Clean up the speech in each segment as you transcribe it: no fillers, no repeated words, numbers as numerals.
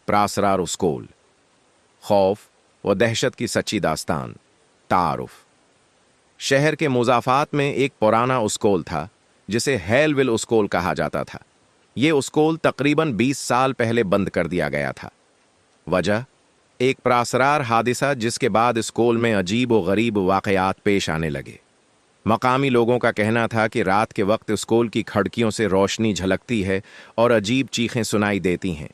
प्रासरार school, खौफ व दहशत की सच्ची दास्तान। तारुफ। शहर के मुजाफात में एक पुराना स्कूल था जिसे हेलविल स्कूल कहा जाता था। ये स्कूल तकरीबन 20 साल पहले बंद कर दिया गया था। वजह, एक प्रासरार हादिसा जिसके बाद स्कूल में अजीब व गरीब वाकयात पेश आने लगे। मकामी लोगों का कहना था कि रात के वक्त स्कूल की खिड़कियों से रोशनी झलकती है और अजीब चीखें सुनाई देती हैं।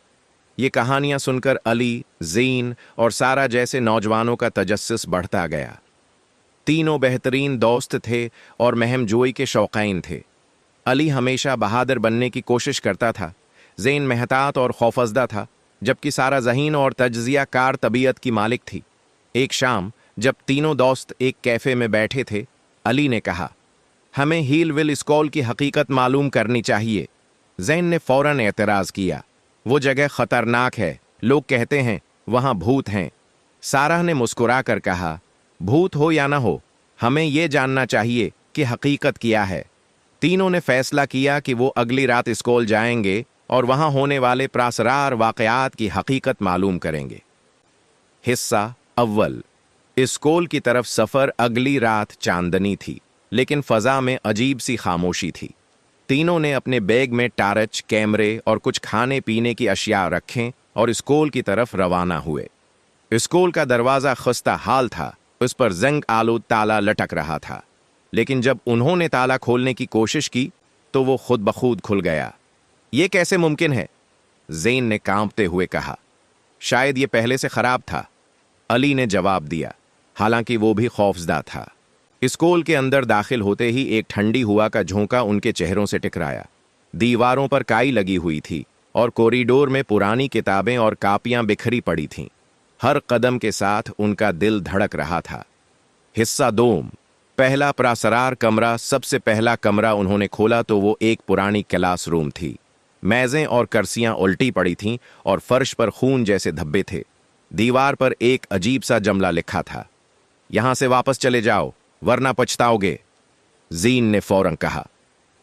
ये कहानियां सुनकर अली, जीन और सारा जैसे नौजवानों का तजस्सुस बढ़ता गया। तीनों बेहतरीन दोस्त थे और महमजोई के शौकीन थे। अली हमेशा बहादुर बनने की कोशिश करता था, ज़ेन मेहतात और खौफजदा था, जबकि सारा ज़हीन और तज्जिया कार तबीयत की मालिक थी। एक शाम जब तीनों दोस्त एक कैफ़े में बैठे थे, अली ने कहा, हमें हीलविल स्कूल की हकीकत मालूम करनी चाहिए। ज़ेन ने फ़ौरन एतराज़ किया, वो जगह ख़तरनाक है, लोग कहते हैं वहाँ भूत हैं। सारा ने मुस्कुरा कर कहा, भूत हो या ना हो, हमें ये जानना चाहिए कि हकीकत क्या है। तीनों ने फैसला किया कि वो अगली रात स्कूल जाएंगे और वहाँ होने वाले प्रासरार वाक़यात की हकीकत मालूम करेंगे। हिस्सा अव्वल। स्कूल की तरफ सफ़र। अगली रात चांदनी थी, लेकिन फ़ज़ा में अजीब सी खामोशी थी। तीनों ने अपने बैग में टार्च, कैमरे और कुछ खाने पीने की अशिया रखें और स्कूल की तरफ रवाना हुए। स्कूल का दरवाज़ा खस्ता हाल था, उस पर जंग आलूद ताला लटक रहा था, लेकिन जब उन्होंने ताला खोलने की कोशिश की तो वो खुद ब खुद खुल गया। ये कैसे मुमकिन है? ज़ेन ने कांपते हुए कहा। शायद ये पहले से ख़राब था, अली ने जवाब दिया, हालांकि वो भी खौफजदा था। स्कूल के अंदर दाखिल होते ही एक ठंडी हवा का झोंका उनके चेहरों से टकराया। दीवारों पर काई लगी हुई थी और कॉरिडोर में पुरानी किताबें और कापियां बिखरी पड़ी थीं। हर कदम के साथ उनका दिल धड़क रहा था। हिस्सा दोम। पहला प्रासरार कमरा। सबसे पहला कमरा उन्होंने खोला तो वो एक पुरानी क्लासरूम थी। मेज़ें और कुर्सियां उल्टी पड़ी थीं और फर्श पर खून जैसे धब्बे थे। दीवार पर एक अजीब सा जुमला लिखा था, यहां से वापस चले जाओ वरना पछताओगे। जीन ने फौरन कहा,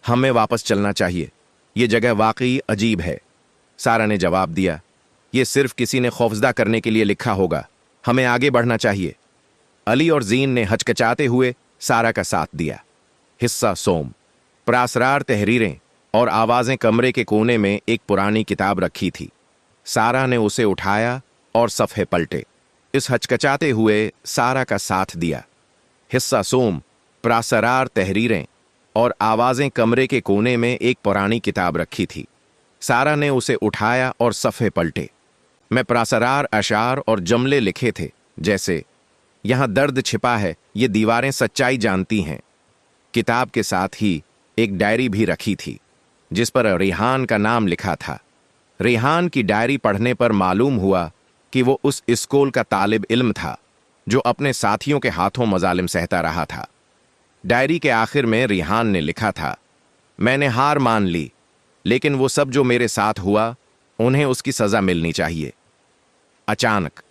हमें वापस चलना चाहिए, ये जगह वाकई अजीब है। सारा ने जवाब दिया, ये सिर्फ किसी ने खौफजदा करने के लिए लिखा होगा, हमें आगे बढ़ना चाहिए। अली और जीन ने हचकचाते हुए सारा का साथ दिया। हिस्सा सोम। प्रासरार तहरीरें और आवाज़ें। कमरे के कोने में एक पुरानी किताब रखी थी। सारा ने उसे उठाया और सफ़े पलटे। इस हचकचाते हुए सारा का साथ दिया। हिस्सा सोम। प्रासरार तहरीरें और आवाज़ें। कमरे के कोने में एक पुरानी किताब रखी थी। सारा ने उसे उठाया और सफ़े पलटे। मैं प्रासरार अशार और जुमले लिखे थे, जैसे यहाँ दर्द छिपा है, ये दीवारें सच्चाई जानती हैं। किताब के साथ ही एक डायरी भी रखी थी जिस पर रेहान का नाम लिखा था। रेहान की डायरी पढ़ने पर मालूम हुआ कि वो उस स्कूल का तालिब इल्म था जो अपने साथियों के हाथों मजालिम सहता रहा था। डायरी के आखिर में रेहान ने लिखा था, मैंने हार मान ली, लेकिन वो सब जो मेरे साथ हुआ उन्हें उसकी सज़ा मिलनी चाहिए। अचानक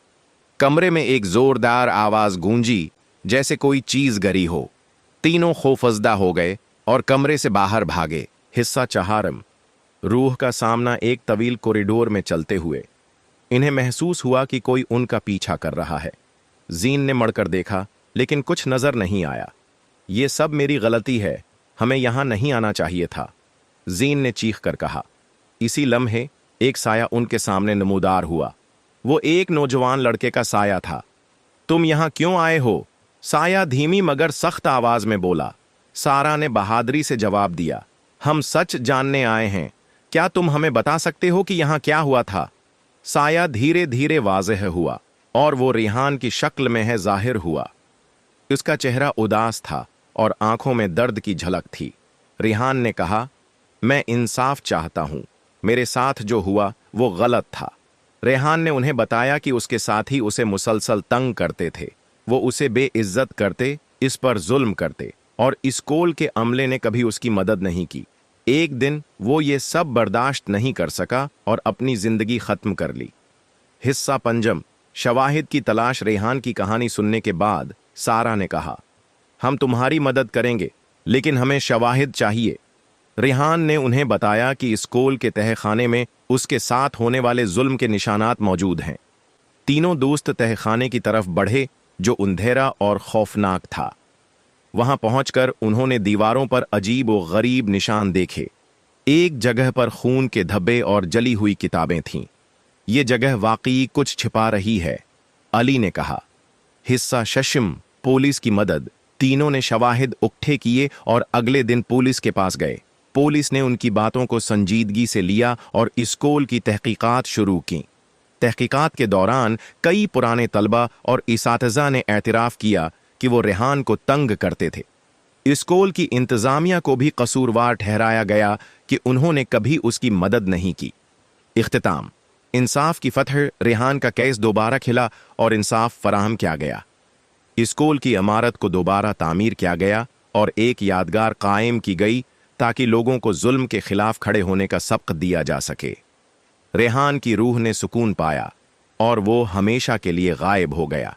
कमरे में एक जोरदार आवाज़ गूंजी, जैसे कोई चीज़ गिरी हो। तीनों खौफजदा हो गए और कमरे से बाहर भागे। हिस्सा चहारम। रूह का सामना। एक तवील कॉरिडोर में चलते हुए इन्हें महसूस हुआ कि कोई उनका पीछा कर रहा है। जीन ने मड़कर देखा, लेकिन कुछ नजर नहीं आया। ये सब मेरी गलती है, हमें यहां नहीं आना चाहिए था, जीन ने चीख कर कहा। इसी लम्हे एक साया उनके सामने नमूदार हुआ। वो एक नौजवान लड़के का साया था। तुम यहां क्यों आए हो? साया धीमी मगर सख्त आवाज में बोला। सारा ने बहादुरी से जवाब दिया, हम सच जानने आए हैं, क्या तुम हमें बता सकते हो कि यहां क्या हुआ था? साया धीरे धीरे वाज़ेह हुआ और वो रेहान की शक्ल में है जाहिर हुआ। उसका चेहरा उदास था और आंखों में दर्द की झलक थी। रेहान ने कहा, मैं इंसाफ चाहता हूं, मेरे साथ जो हुआ वो गलत था। रेहान ने उन्हें बताया कि उसके साथी उसे मुसलसल तंग करते थे, वो उसे बेइज्जत करते, इस पर जुल्म करते, और स्कूल के अमले ने कभी उसकी मदद नहीं की। एक दिन वो ये सब बर्दाश्त नहीं कर सका और अपनी जिंदगी खत्म कर ली। हिस्सा पंजम। शवाहिद की तलाश। रेहान की कहानी सुनने के बाद सारा ने कहा, हम तुम्हारी मदद करेंगे, लेकिन हमें शवाहिद चाहिए। रेहान ने उन्हें बताया कि स्कूल के तहखाने में उसके साथ होने वाले जुल्म के निशानात मौजूद हैं। तीनों दोस्त तहखाने की तरफ बढ़े जो अंधेरा और खौफनाक था। वहां पहुंचकर उन्होंने दीवारों पर अजीब व गरीब निशान देखे। एक जगह पर खून के धब्बे और जली हुई किताबें थीं। ये जगह वाकई कुछ छिपा रही है, अली ने कहा। हिस्सा शशम, पुलिस की मदद। तीनों ने शवाहिद इकट्ठे किए और अगले दिन पुलिस के पास गए। पुलिस ने उनकी बातों को संजीदगी से लिया और स्कूल की तहकीकात शुरू की। तहकीकात के दौरान कई पुराने तलबा और इसातिज़ा ने एतराफ़ किया कि वो रेहान को तंग करते थे। स्कूल की इंतज़ामिया को भी कसूरवार ठहराया गया कि उन्होंने कभी उसकी मदद नहीं की। इख्तिताम, इंसाफ की फतह, रेहान का केस दोबारा खिला और इंसाफ फराहम किया गया। स्कूल की इमारत को दोबारा तामीर किया गया और एक यादगार कायम की गई ताकि लोगों को जुल्म के खिलाफ खड़े होने का सबक दिया जा सके। रेहान की रूह ने सुकून पाया और वो हमेशा के लिए गायब हो गया।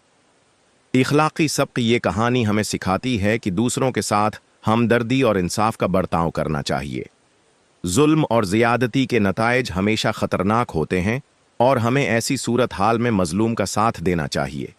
इखलाकी सबक ये कहानी हमें सिखाती है कि दूसरों के साथ हमदर्दी और इंसाफ का बर्ताव करना चाहिए। जुल्म और ज़ियादती के नताइज हमेशा खतरनाक होते हैं और हमें ऐसी सूरत हाल में मजलूम का साथ देना चाहिए।